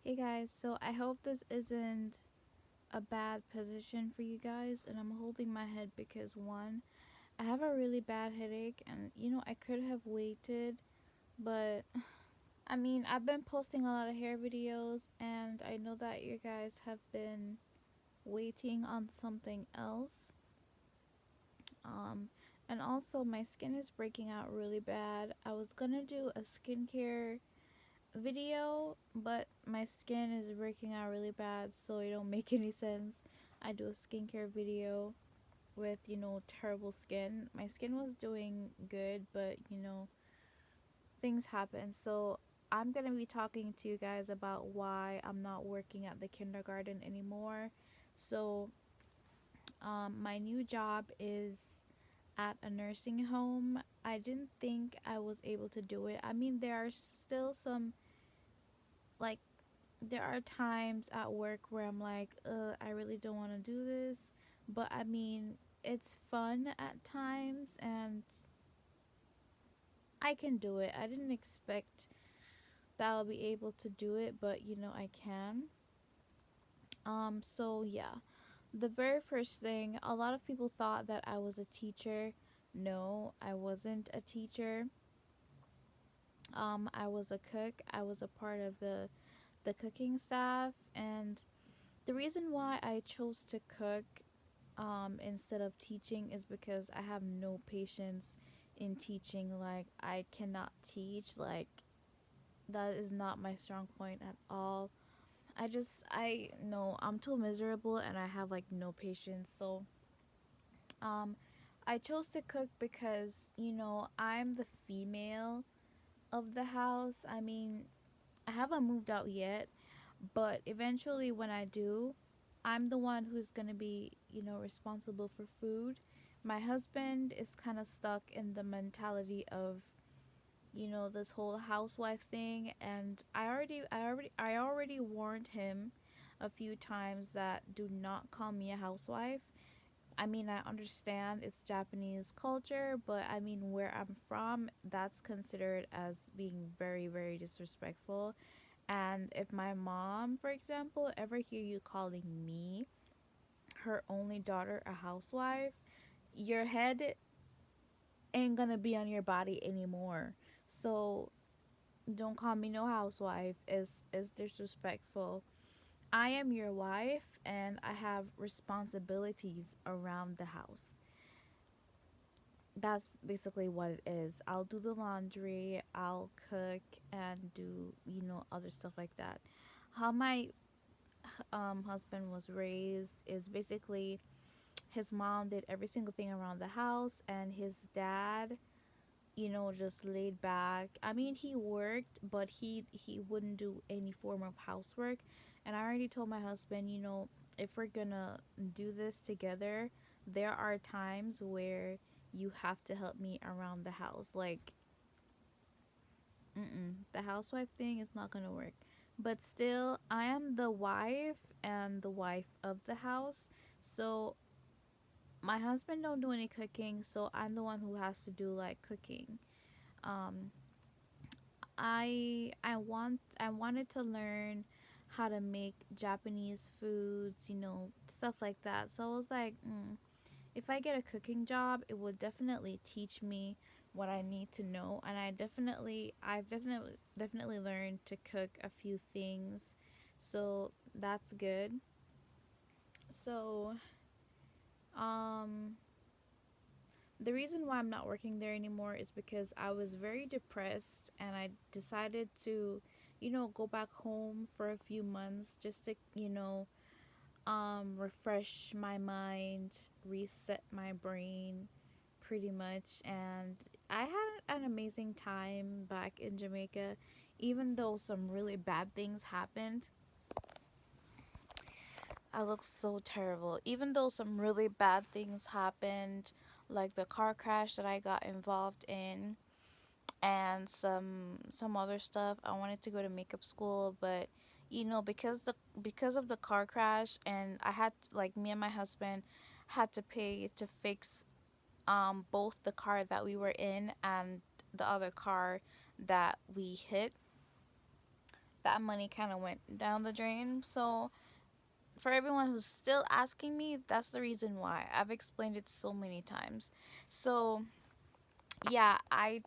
Hey guys, so I hope this isn't a bad position for you guys, and I'm holding my head because one, I have a really bad headache, and I could have waited, but I've been posting a lot of hair videos, and I know that you guys have been waiting on something else. Um, and also, my skin is breaking out really bad. I was gonna do a skincare video, but my skin is breaking out really bad, so it don't make any sense. I do a skincare video with, terrible skin. My skin was doing good, but, things happen. So I'm going to be talking to you guys about why I'm not working at the kindergarten anymore. So, my new job is at a nursing home. I didn't think I was able to do it. There are still some, like, there are times at work where I'm like, I really don't want to do this. But it's fun at times and I can do it. I didn't expect that I'll be able to do it, but I can. So yeah. The very first thing, a lot of people thought that I was a teacher. No, I wasn't a teacher. I was a cook. I was a part of the cooking staff, and the reason why I chose to cook instead of teaching is because I have no patience in teaching. Like, I cannot teach. Like, that is not my strong point at all. I know I'm too miserable and I have like no patience. So, um, I chose to cook because, I'm the female of the house. I haven't moved out yet, but eventually when I do, I'm the one who's going to be, responsible for food. My husband is kind of stuck in the mentality of, this whole housewife thing, and I already warned him a few times that do not call me a housewife. I understand it's Japanese culture, but where I'm from, that's considered as being very, very disrespectful. And if my mom, for example, ever hear you calling me, her only daughter, a housewife, your head ain't gonna be on your body anymore. So don't call me no housewife. Is disrespectful. I am your wife and I have responsibilities around the house. That's basically what it is. I'll do the laundry, I'll cook and do, other stuff like that. How my husband was raised is basically his mom did every single thing around the house and his dad, just laid back. He worked, but he wouldn't do any form of housework. And I already told my husband, if we're gonna do this together, there are times where you have to help me around the house. Like, the housewife thing is not gonna work. But still, I am the wife and the wife of the house. So my husband don't do any cooking, so I'm the one who has to do like cooking. Um, I wanted to learn how to make Japanese foods, stuff like that. So I was like, if I get a cooking job, it would definitely teach me what I need to know, and I've definitely learned to cook a few things, so that's good. So, um, the reason why I'm not working there anymore is because I was very depressed, and I decided to, go back home for a few months just to, refresh my mind, reset my brain, pretty much. And I had an amazing time back in Jamaica, even though some really bad things happened. I look so terrible. Even though some really bad things happened, like the car crash that I got involved in, and some other stuff. I wanted to go to makeup school, but because of the car crash, and I had like me and my husband had to pay to fix both the car that we were in and the other car that we hit. that money kind of went down the drain. So for everyone who's still asking me, that's the reason why. I've explained it so many times. So yeah, I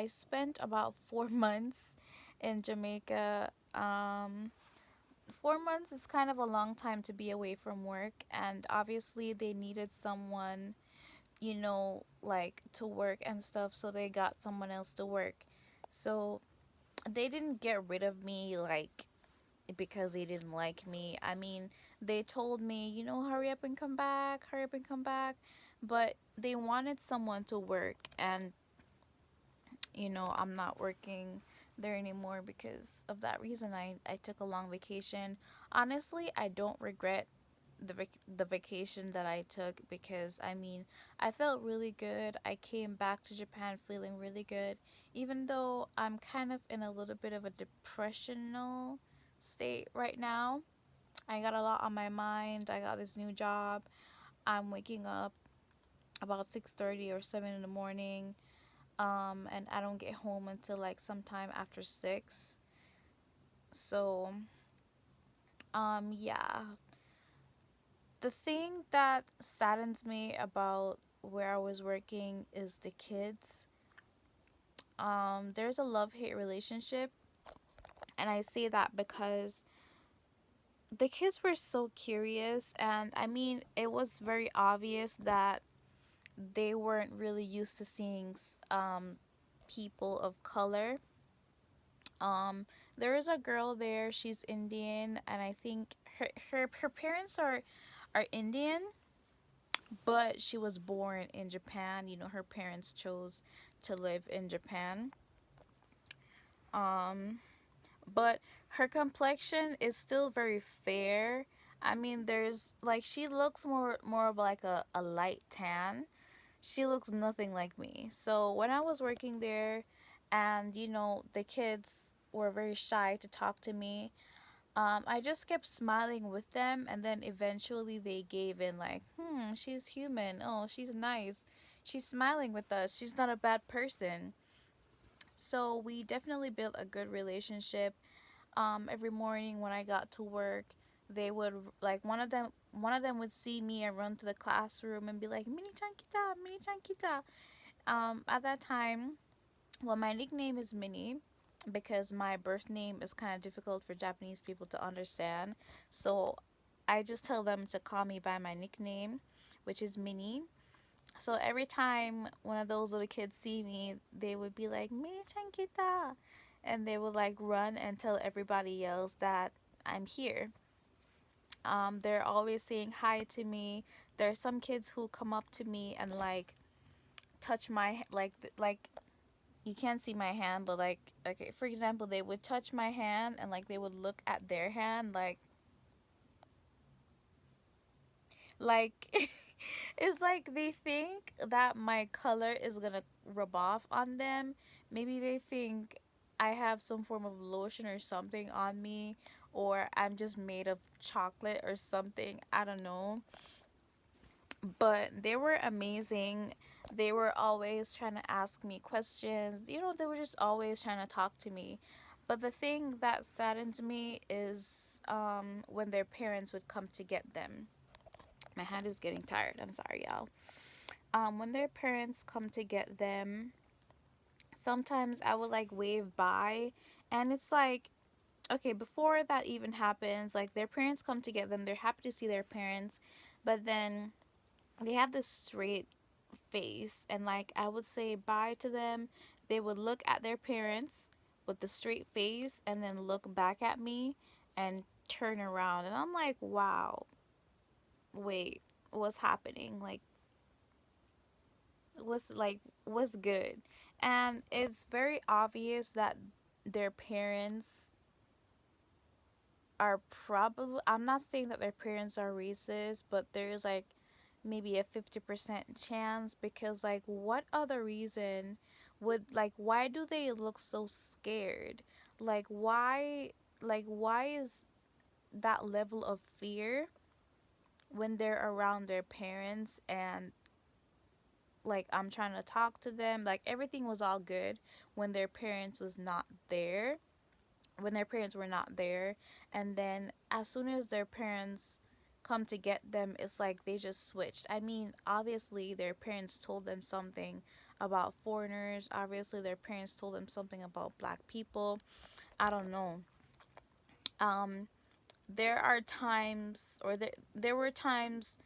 spent about 4 months in Jamaica. 4 months is kind of a long time to be away from work, and obviously they needed someone, like to work and stuff, so they got someone else to work. So they didn't get rid of me like because they didn't like me. I mean, they told me, hurry up and come back, hurry up and come back. But they wanted someone to work, and I'm not working there anymore because of that reason. I took a long vacation. Honestly, I don't regret the vacation that I took because I mean, I felt really good. I came back to Japan feeling really good, even though I'm kind of in a little bit of a depressional state right now. I got a lot on my mind. I got this new job. I'm waking up about 6:30 or 7 in the morning, and I don't get home until like sometime after 6. So, yeah. The thing that saddens me about where I was working is the kids. There's a love-hate relationship, and I say that because the kids were so curious, and I mean, it was very obvious that they weren't really used to seeing people of color. There is a girl there. She's Indian, and I think her parents are Indian, but she was born in Japan. Her parents chose to live in Japan. Um, but her complexion is still very fair. I mean, there's like she looks more of like a light tan. She looks nothing like me. So when I was working there, and the kids were very shy to talk to me, I just kept smiling with them, and then eventually they gave in, like, she's human. Oh, she's nice. She's smiling with us. She's not a bad person. So we definitely built a good relationship. Every morning when I got to work, they would like one of them would see me and run to the classroom and be like, Mini Chankita, Mini Chankita. At that time, well, my nickname is Minnie because my birth name is kind of difficult for Japanese people to understand. So I just tell them to call me by my nickname, which is Minnie. So every time one of those little kids see me, they would be like, Minnie Chankita. And they would like run and tell everybody else that I'm here. They're always saying hi to me. There are some kids who come up to me and like touch my like you can't see my hand, but like, okay, for example, they would touch my hand and like they would look at their hand like it's like they think that my color is gonna rub off on them. Maybe they think I have some form of lotion or something on me, or I'm just made of chocolate or something. I don't know. But they were amazing. They were always trying to ask me questions. They were just always trying to talk to me. But the thing that saddened me is when their parents would come to get them. My hand is getting tired. I'm sorry, y'all. When their parents come to get them, sometimes I would like wave by, and it's like, okay, before that even happens, like their parents come to get them. They're happy to see their parents, but then they have this straight face, and like I would say bye to them, they would look at their parents with the straight face and then look back at me and turn around, and I'm like, wow, wait, what's happening? What's good? And it's very obvious that their parents are probably, I'm not saying that their parents are racist, but there's like maybe a 50% chance, because like what other reason would, like, why do they look so scared? Like why is that level of fear when they're around their parents, and like I'm trying to talk to them, like everything was all good when their parents was not there. when their parents were not there, and then as soon as their parents come to get them, it's like they just switched. I mean, obviously their parents told them something about foreigners, obviously their parents told them something about black people. I don't know. um there are times, or there were times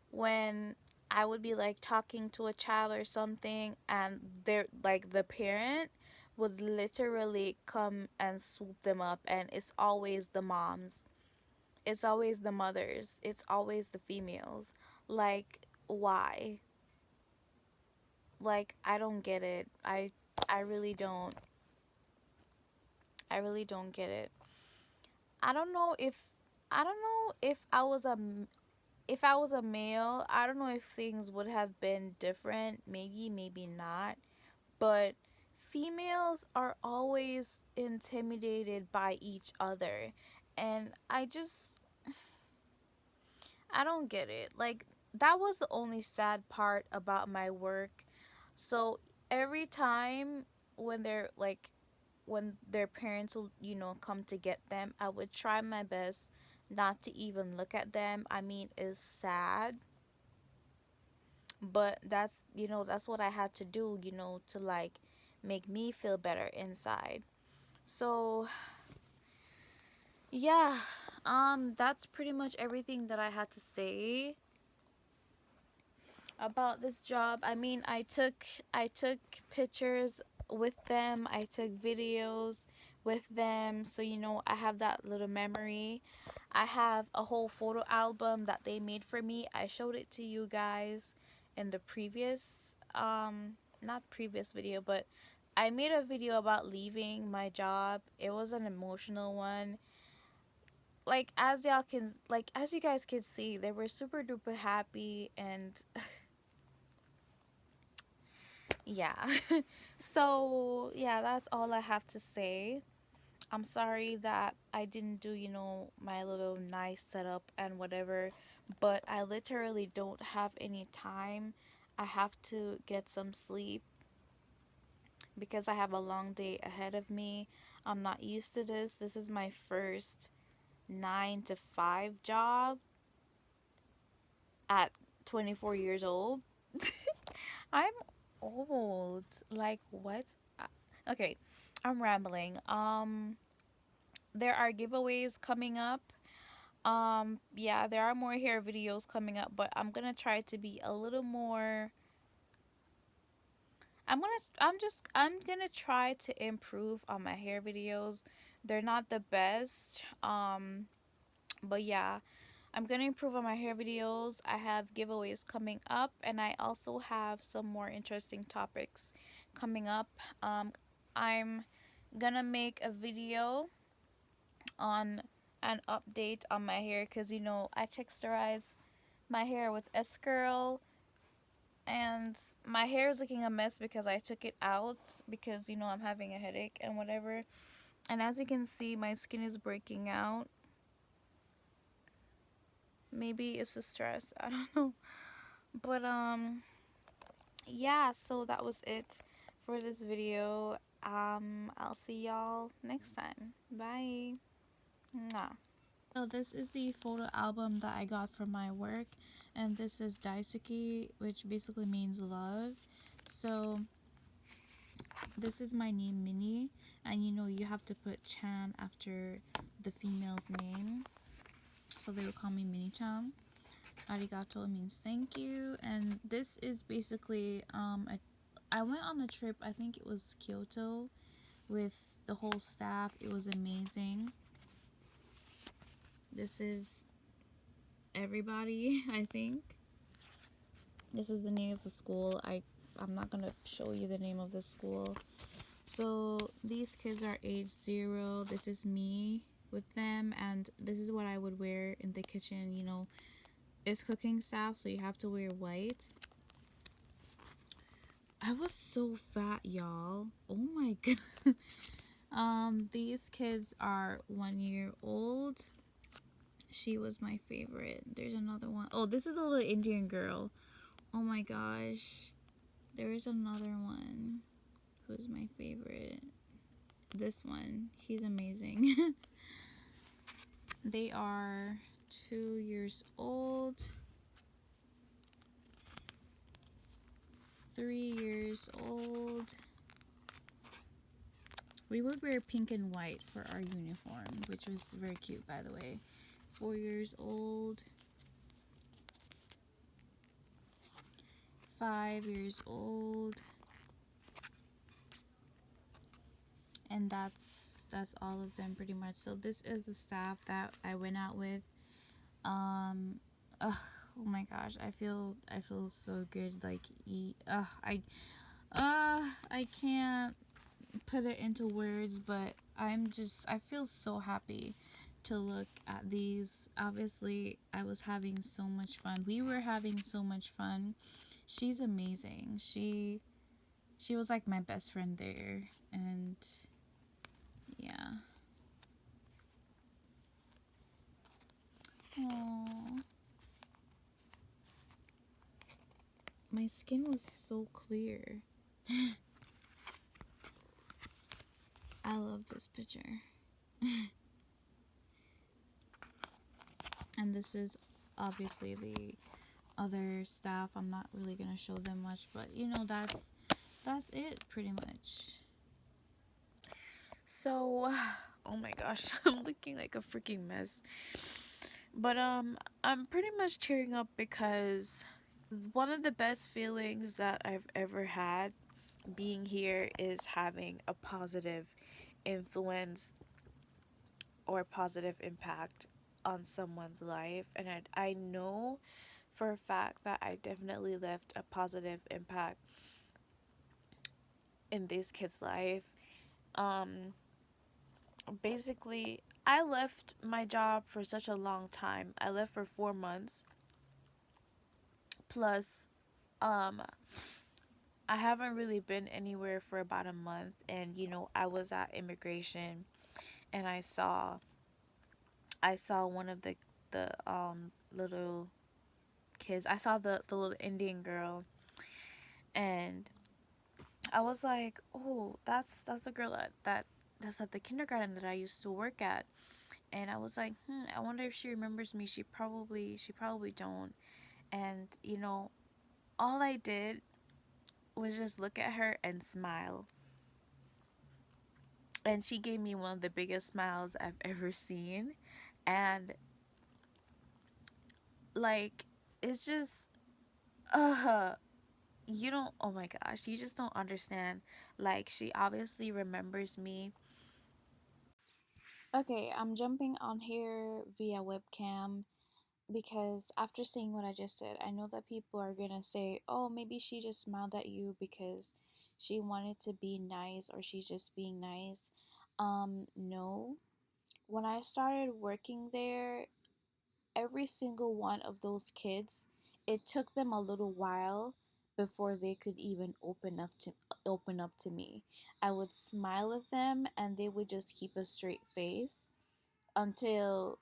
when I would be like talking to a child or something, and they're like, the parent would literally come and swoop them up, and it's always the moms, it's always the mothers, it's always the females. Like, why? Like, I don't get it. I really don't. I really don't get it. I don't know if I don't know if I was a male, I don't know if things would have been different. Maybe, maybe not. But females are always intimidated by each other. And I don't get it. Like, that was the only sad part about my work. So every time when they're like, when their parents will, come to get them, I would try my best not to even look at them. I mean, it's sad, but that's what I had to do, to like make me feel better inside. So, yeah, that's pretty much everything that I had to say about this job. I mean, I took pictures with them. I took videos with them. So, I have that little memory. I have a whole photo album that they made for me. I showed it to you guys in the previous not previous video, but I made a video about leaving my job. It was an emotional one. As you guys can see, they were super duper happy, and yeah. So, yeah, that's all I have to say. I'm sorry that I didn't do, my little nice setup and whatever, but I literally don't have any time. I have to get some sleep because I have a long day ahead of me. I'm not used to this. This is my first 9 to 5 job at 24 years old. I'm old. Like, what? Okay, I'm rambling. There are giveaways coming up. Yeah, there are more hair videos coming up, but I'm gonna try to be a little more. I'm gonna try to improve on my hair videos. They're not the best. But yeah, I'm gonna improve on my hair videos. I have giveaways coming up, and I also have some more interesting topics coming up. I'm gonna make a video on an update on my hair, because I texturize my hair with S-Curl, and my hair is looking a mess because I took it out because I'm having a headache and whatever. And as you can see, my skin is breaking out. Maybe it's the stress, I don't know. But yeah, so that was it for this video. I'll see y'all next time. Bye. Mwah. So this is the photo album that I got from my work, and this is Daisuki, which basically means love. So this is my name, Minnie, and you have to put Chan after the female's name, so they would call me Minnie-chan. Arigato means thank you, and this is basically I went on a trip, I think it was Kyoto, with the whole staff. It was amazing. This is everybody, I think. This is the name of the school. I'm not gonna show you the name of the school. So these kids are age 0. This is me with them, and this is what I would wear in the kitchen. It's cooking staff, so you have to wear white. I was so fat, y'all. Oh my god. These kids are 1 year old. She was my favorite. There's another one. Oh, this is a little Indian girl. Oh my gosh. There is another one who's my favorite. this one. He's amazing. They are 2 years old, 3 years old. We would wear pink and white for our uniform, which was very cute, by the way. 4 years old, 5 years old, and that's all of them pretty much. So this is the staff that I went out with. Um, ugh, oh my gosh, I feel so good. Like I can't put it into words, but I feel so happy to look at these. Obviously, I was having so much fun. We were having so much fun. She's amazing. She was like my best friend there, and yeah. Aww. My skin was so clear. I love this picture. And this is obviously the other staff. I'm not really gonna show them much, but that's it pretty much. So, oh my gosh, I'm looking like a freaking mess. But I'm pretty much tearing up because one of the best feelings that I've ever had being here is having a positive influence or positive impact on someone's life. And I know for a fact that I definitely left a positive impact in this kid's life. Um, Basically, I left my job for such a long time. I left for 4 months. Plus, um, I haven't really been anywhere for about a month. And, I was at immigration and I saw one of the little kids. I saw the little Indian girl, and I was like, "Oh, that's a girl that's at the kindergarten that I used to work at." And I was like, I wonder if she remembers me. She probably don't. And all I did was just look at her and smile. And she gave me one of the biggest smiles I've ever seen. And like, it's just uh you don't, oh my gosh, you just don't understand. Like, she obviously remembers me. Okay, I'm jumping on here via webcam because after seeing what I just said, I know that people are gonna say, oh, maybe she just smiled at you because she wanted to be nice or she's just being nice. No. When I started working there, every single one of those kids, it took them a little while before they could even open up to me. I would smile at them and they would just keep a straight face until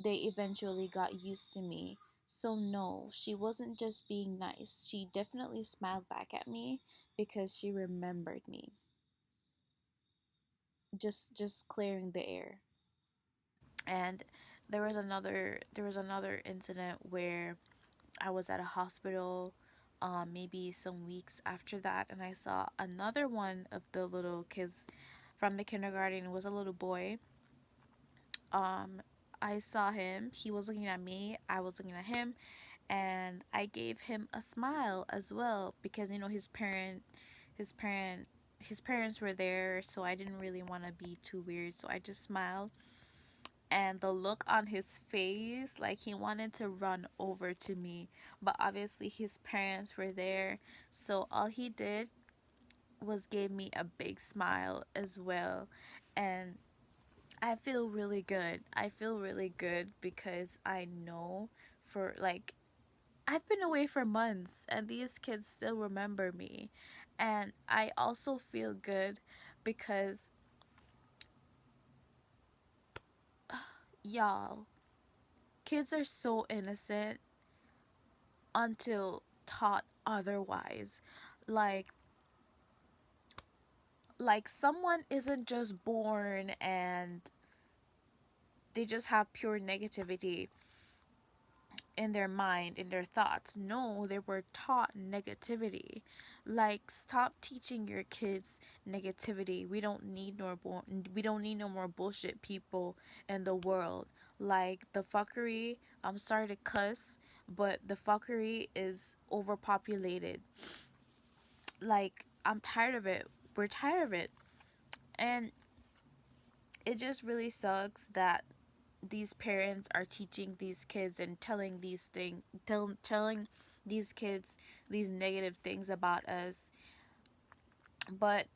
they eventually got used to me. So no, she wasn't just being nice. She definitely smiled back at me because she remembered me. Just clearing the air. And there was another incident where I was at a hospital, maybe some weeks after that, and I saw another one of the little kids from the kindergarten. It was a little boy. Um, I saw him. He was looking at me. I was looking at him, and I gave him a smile as well because his parent, his parents were there, so I didn't really want to be too weird. So I just smiled, and the look on his face, like he wanted to run over to me, but obviously his parents were there, so all he did was give me a big smile as well. And I feel really good. I feel really good because I know, for like, I've been away for months and these kids still remember me. And I also feel good because y'all, kids are so innocent until taught otherwise. Like like someone isn't just born and they just have pure negativity in their mind, in their thoughts. No, they were taught negativity. Like, stop teaching your kids negativity. We don't need no more bullshit people in the world. Like the fuckery, I'm sorry to cuss, but the fuckery is overpopulated. Like, I'm tired of it. We're tired of it. And it just really sucks that these parents are teaching these kids and telling telling these kids these negative things about us. But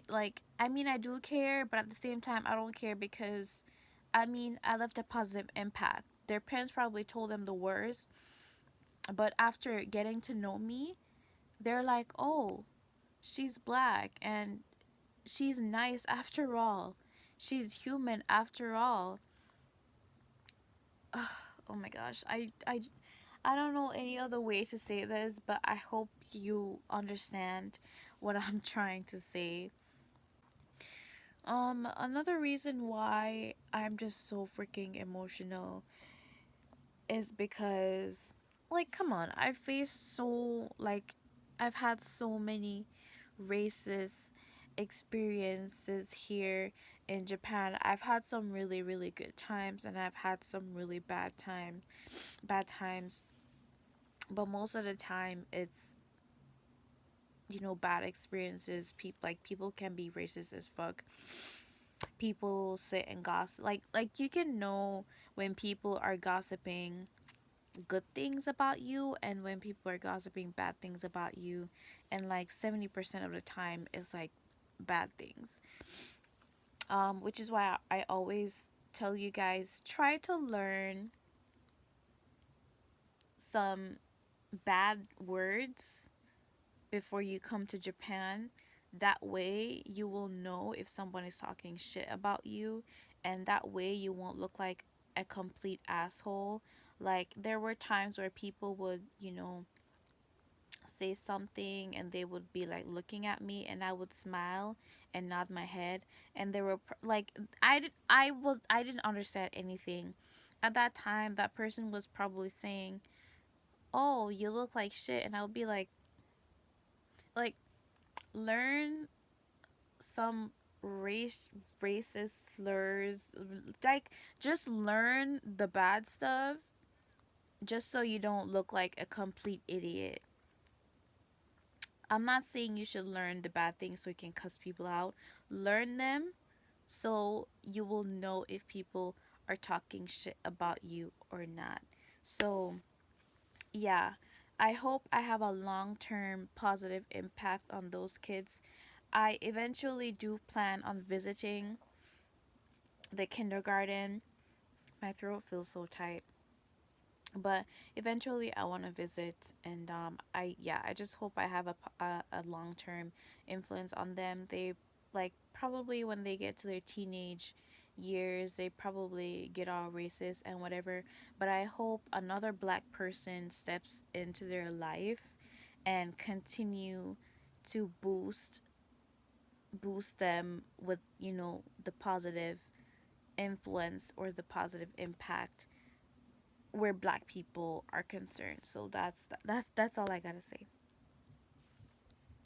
like, I mean, I do care, but at the same time I don't care, because I mean, I left a positive impact. Their parents probably told them the worst, but after getting to know me, they're like, oh, she's black and she's nice after all, she's human after all. Oh my gosh, I don't know any other way to say this, but I hope you understand what I'm trying to say. Another reason why I'm just so freaking emotional is because, like, come on, I've had so many racist experiences here in Japan. I've had some really, really good times, and I've had some really bad times. But most of the time, it's, bad experiences. People can be racist as fuck. People sit and gossip. Like you can know when people are gossiping good things about you and when people are gossiping bad things about you, and like 70% of the time is like bad things. Which is why I always tell you guys, try to learn some bad words before you come to Japan. That way, you will know if someone is talking shit about you, and that way, you won't look like a complete asshole. Like, there were times where people would, say something and they would be like looking at me, and I would smile and nod my head, and they were like, I didn't understand anything. At that time, that person was probably saying, "Oh, you look like shit." And I would be like, learn some race racist slurs, like, just learn the bad stuff, just so you don't look like a complete idiot. I'm not saying you should learn the bad things so you can cuss people out. Learn them so you will know if people are talking shit about you or not. So yeah, I hope I have a long-term positive impact on those kids. I eventually do plan on visiting the kindergarten. My throat feels so tight. But eventually I want to visit, and I just hope I have a long-term influence on them. They, like, probably when they get to their teenage years, they probably get all racist and whatever, but I hope another black person steps into their life and continue to boost them with, the positive influence or the positive impact where black people are concerned. So that's all I gotta say.